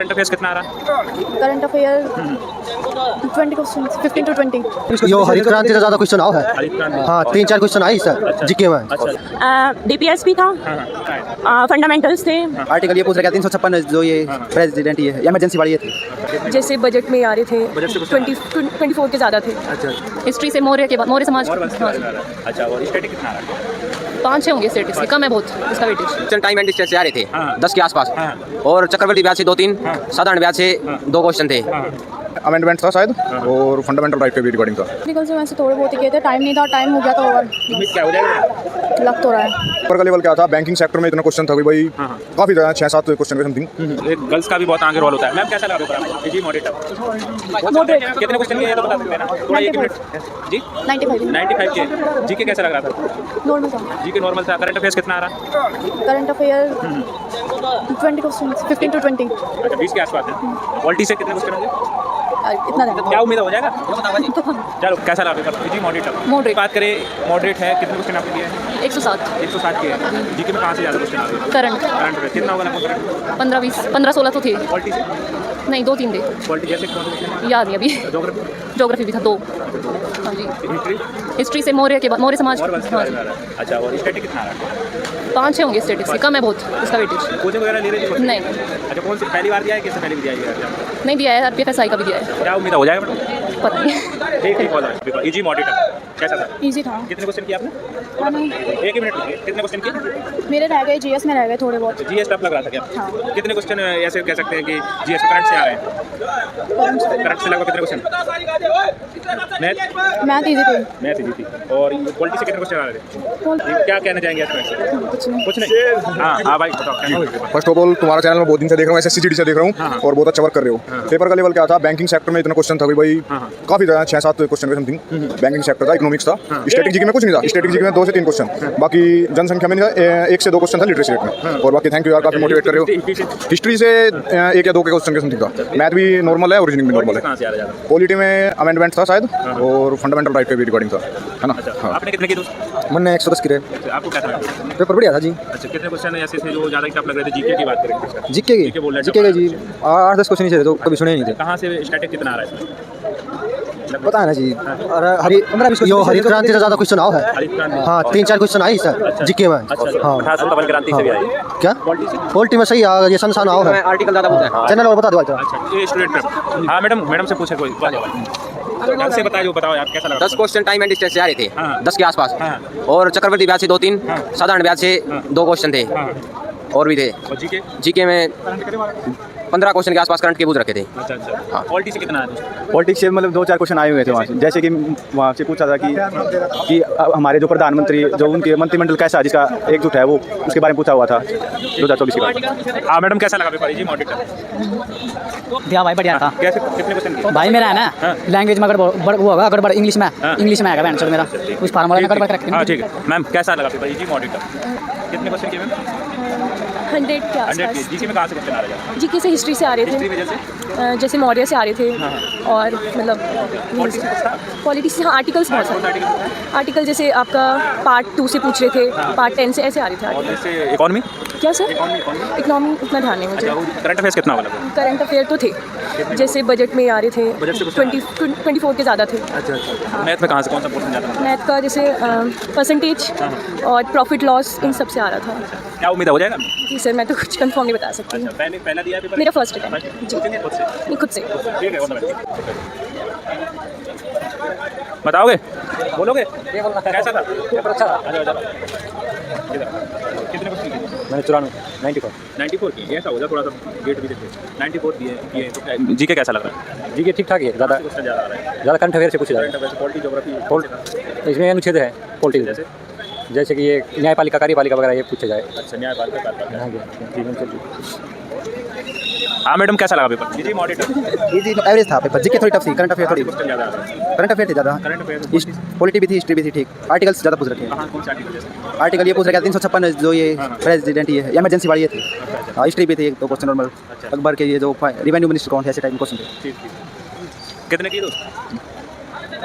Current affairs कितना आ रहा current affair 20 question 15 to 20 यो हरित क्रांति से ज़्यादा क्वेश्चन आओ है। हाँ 3-4 क्वेश्चन आई सर जीके में। डीपीएसपी था, फंडामेंटल्स थे। आर्टिकल ये पूछ रहा है 356 जो ये प्रेसिडेंट ये है इमरजेंसी वाली ये थी। जैसे बजट में आ रहे थे 24 के ज़्यादा थे। हिस्ट्री से मौर्य के बाद मौर्य समाज। अच्छा और स्टैटिक कितना आ रहा है 5-6 होंगे स्टेटिक्स, कम है बहुत इसका वेटेज। टाइम एंड डिस्टेंस से आ रहे थे 10 के आसपास और चक्रवर्ती ब्याज से 2-3, साधारण ब्याज से 2 क्वेश्चन थे। अमेंडमेंट था शायद और फंडामेंटल राइट पे भी रिकॉर्डिंग था। टेक्निकल से वैसे थोड़े बहुत ही किए थे, टाइम नहीं था, टाइम हो गया तो और क्या हो जाएगा लग तो रहा है। ऊपर का लेवल क्या था बैंकिंग सेक्टर में इतना क्वेश्चन था कि भाई काफी ज्यादा 6-7 क्वेश्चन के समथिंग। एक गर्ल्स का भी बहुत आगे रोल होता है। मैम कैसा लगा पेपर जी मॉडरेट कितने क्वेश्चन किए तो बता सकते हैं ना थोड़ा 1 मिनट जी 95 के जीके कैसा लग रहा था नॉर्मल था। जीके नॉर्मल था। करंट अफेयर्स कितना आ रहा करंट अफेयर 20 क्वेश्चन 15 to 20 अच्छा 20 के आसपास है। पॉलिटी से कितने क्वेश्चन होंगे इतना नहीं। क्या उम्मीद हो जाएगा चलो कैसा लगा पेपर जी मॉडरेट बात करें मॉडरेट है कितने क्वेश्चन आपने दिए हैं 160 के हैं जीके में कहाँ से ज़्यादा क्वेश्चन आ रहे हैं करंट कितना होगा ना 15-16 तो थे। पॉलिटी से नहीं 2-3 थे, पॉलिटी जैसे कौन से क्वेश्चन याद नहीं अभी। ज्योग्राफी ज्योग्राफी भी था 2। हाँ जी हिस्ट्री हिस्ट्री से मौर्य के बाद मौर्य समाज। अच्छा और स्टैटिक कितना आ रहा है 5-6 होंगे स्टेटिक्स, कम है बहुत इसका वेटेज। कोचिंग वगैरह ले रहे थे नहीं अच्छा कौन सी पहली बार दिया है किससे पहले भी दिया है नहीं दिया है, आरपीएफएसआई का भी दिया है। क्या उम्मीद हो जाएगा मैडम पता नहीं। ठीक इजी मॉडरेट कैसा था इजी था। कितने क्वेश्चन किए आपने हाँ, नहीं, 1 ही मिनट में कितने क्वेश्चन किए मेरे रह गए जीएस में रह गए थोड़े बहुत। जीएस टफ लग रहा था क्या हाँ। कितने क्वेश्चन ऐसे कह सकते हैं कि जीएस करंट से आ रहे हैं करंट से लगभग कितने क्वेश्चन मैथ इजी थी। मैथ इजी थी और पॉलिटी से कितने क्वेश्चन आ रहे थे क्या कहना चाहेंगे इसमें कुछ नहीं हाँ भाई बताओ फर्स्ट ऑफ ऑल तुम्हारा चैनल मैं बहुत दिन से देख रहा हूँ, SSCGD से देख रहा हूँ और बहुत अच्छा वर्क कर रहे हो। पेपर का लेवल क्या था बैंकिंग सेक्टर में इतना क्वेश्चन था कि भाई काफी ज्यादा 6-7 क्वेश्चन के समथिंग बैंकिंग सेक्टर था। इकोनॉमिक्स था, स्टैटिक जीके में कुछ नहीं था। स्टैटिक जीके में 2 से 3 क्वेश्चन, बाकी जनसंख्या में 1 से 2 क्वेश्चन था लिटरेसी रेट में। और बाकी थैंक यू यार काफी मोटिवेट कर रहे हो। हिस्ट्री से 1 या 2 के क्वेश्चन के समथिंग था। मैथ भी नॉर्मल है और रीजनिंग भी नॉर्मल है। पॉलिटी में अमेंडमेंट था शायद और फंडामेंटल राइट पे भी रिकॉर्डिंग था है ना। आपने कितने किए दोस्त मैंने 110 गिरे। आपको क्या था पेपर बढ़िया था जी। अच्छा कितने क्वेश्चन ऐसे थे जो ज़्यादा टफ लग रहे थे जीके की बात करें जीके के जी 8-10 क्वेश्चन ही थे तो कभी सुने ही नहीं थे। कहाँ से स्टैटिक कितना आ रहा है पता है ना जी। यो हरित क्रांति से ज़्यादा क्वेश्चन आओ है। हाँ 3-4 क्वेश्चन आई सर जीके में। हाँ क्रांति से भी आई क्या पॉलिटी में सही ये संसान आओ है। आर्टिकल ज़्यादा पूछा है चैनल और बता दो। अच्छा ये स्टूडेंट हाँ मैडम से पूछे कोई से बताओ आप कैसा लगा 10 क्वेश्चन टाइम एंड डिस्टेंस से आ रहे थे 10 के आसपास और चक्रवर्ती ब्याज से 2-3, साधारण ब्याज से 2 क्वेश्चन थे और भी थे। जीके में 15 क्वेश्चन के आसपास करंट के पूछ रखे थे। अच्छा पॉलिटिक्स से कितना है पॉलिटिक्स से मतलब 2-4 क्वेश्चन आए हुए थे वहाँ से। जैसे कि वहाँ से पूछा था कि हमारे जो प्रधानमंत्री जो उनके मंत्रिमंडल कैसा जिसका एकजुट है वो उसके बारे में पूछा हुआ था 2024 के बाद। हाँ मैडम कैसा लगा पेपर जी मॉडरेट दिया भाई बढ़िया था। कैसे कितने क्वेश्चन किए भाई मेरा है ना लैंग्वेज में गड़बड़ वो होगा गड़बड़ इंग्लिश में आएगा बैंड मेरा उस फार्मूला में गड़बड़ करके। हाँ ठीक है मैम कैसा लगा पेपर जी मॉडरेट कितने क्वेश्चन किए मैम 100 के आसपास। जीके में कहाँ से क्वेश्चन आ रहे हैं जीके से हिस्ट्री से आ रहे थे, जैसे मौर्य से आ रहे थे और मतलब पॉलिटी से आर्टिकल्स बहुत सारे आर्टिकल जैसे आपका पार्ट 2 से पूछ रहे थे, पार्ट 10 से ऐसे आ रहे थे। इकोनॉमी क्या सर इकोनॉमी उतना ध्यान नहीं मुझे। करंट अफेयर्स कितना होगा करंट अफेयर तो थे जैसे बजट में आ रहे थे 24 के ज़्यादा थे। अच्छा मैथ में कहाँ से कौन सा पोर्शन जाता है मैथ का जैसे परसेंटेज और प्रॉफिट लॉस इन सब से आ रहा था। क्या उम्मीद हो जाएगा जी सर मैं तो कुछ कंफर्म नहीं बता सकती। पहला दिया पेपर मेरा फर्स्ट अटेम्प्ट जी नहीं खुद से। ठीक है बताओगे बोलोगे कैसा था पेपर अच्छा था। कितने क्वेश्चन किए मैंने 94 की ऐसा हो जाए थोड़ा सा गेट भी देखिए 94 दिए तो जीके कैसा लग रहा है जीके ठीक ठाक है। ज़्यादा करंट अफेयर से पूछे जा रहा है। पॉलिटी ज्योग्राफी इसमें अनुच्छेद है पॉलिटिक्स जैसे कि ये न्यायपालिका कार्यपालिका वगैरह ये पूछे जाए। अच्छा न्यायपालिका हाँ मैडम कैसा लगा पेपर जी मॉडरेट इजी एवरेज था पेपर जीके थोड़ी टफ थी। करंट अफेयर थोड़ी करंट अफेयर थे ज़्यादा। पॉलिटी भी थी हिस्ट्री भी थी ठीक। आर्टिकल्स ज़्यादा पूछ रखे हैं। आर्टिकल ये पूछ रहा है 356 जो ये प्रेसिडेंट ये है इमरजेंसी वाली ये थी। हिस्ट्री भी थी 2 क्वेश्चन नॉर्मल अकबर के ये जो रेवेन्यू मिनिस्टर कौन थे ऐसे टाइप में क्वेश्चन थे। कितने किए दोस्त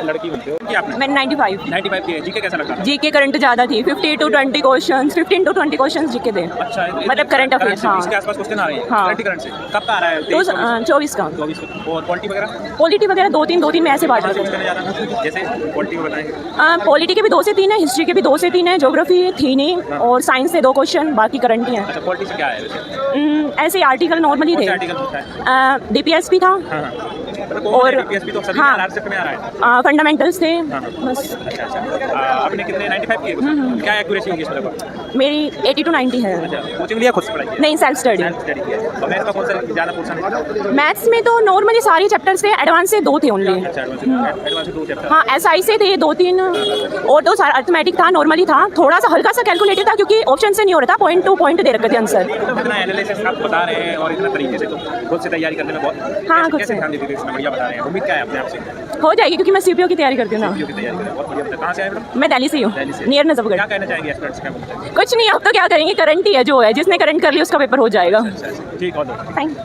लड़की बनते हो कि आपने मैंने 95 95 किए जीके कैसा लगा जीके करंट ज़्यादा थी 50 to 20 questions 15 to 20 questions GK थे अच्छा मतलब करंट अफेयर्स हाँ इसके आसपास क्वेश्चन आ रहे हैं हाँ। करंट से कब का आ रहा है तो 24 का 24 और पॉलिटी वगैरह पॉलिटी वगैरह दो तीन में ऐसे बांट रहे क्वेश्चन ज़्यादा जैसे पॉलिटी में बताएं थे पॉलिटी के भी 2 से 3 है हिस्ट्री के भी 2 से 3 है ज्योग्राफी थी नहीं और साइंस से 2 क्वेश्चन बाकी करंट ही हैं अच्छा पॉलिटी से क्या है वैसे ऐसे आर्टिकल नॉर्मली थे आर्टिकल पूछा है DPS भी था और डीपीएसपी तो सभी हाँ। में RCP में आ रहा है फंडामेंटल्स थे बस अच्छा आपने कितने 95 किए क्या एक्यूरेसी होगी इसमें लगभग मेरी 80 to 90 है अच्छा कोचिंग लिया खुद से पढ़ाई नहीं सेल्फ स्टडी स्टडी किया तो मैथ का कौन सा ज़्यादा पोर्शन है मैथ्स में तो नॉर्मली सारे चैप्टर्स थे एडवांस से 2 थे ओनली अच्छा एडवांस 2 चैप्टर हाँ SI से थे 2-3 और तो सारा अर्थमेटिक था नॉर्मली था थोड़ा सा हल्का सा कैलकुलेटेड था क्योंकि ऑप्शन से नहीं हो रहा था पॉइंट टू पॉइंट दे रखे थे आंसर इतना एनालिसिस आप बता रहे हैं और इतना तरीके से तो खुद से तैयारी करने में बहुत हाँ, खुद कैसे से। ध्यान देते थे इसमें बढ़िया बता रहे हैं उम्मीद क्या है अपने आप से हो जाएगी क्योंकि मैं CPO की तैयारी करती हूँ ना की तैयारी करें बहुत बढ़िया कहाँ से आए मैडम मैं दिल्ली से ही हूँ दिल्ली से। नियर नजफगढ़ क्या कहना चाहेंगे एक्सपर्ट्स क्या बोलते हैं कुछ नहीं अब तो क्या करेंगे करंट ही है जो है जिसने करंट कर लिया उसका पेपर हो जाएगा ठीक और थैंक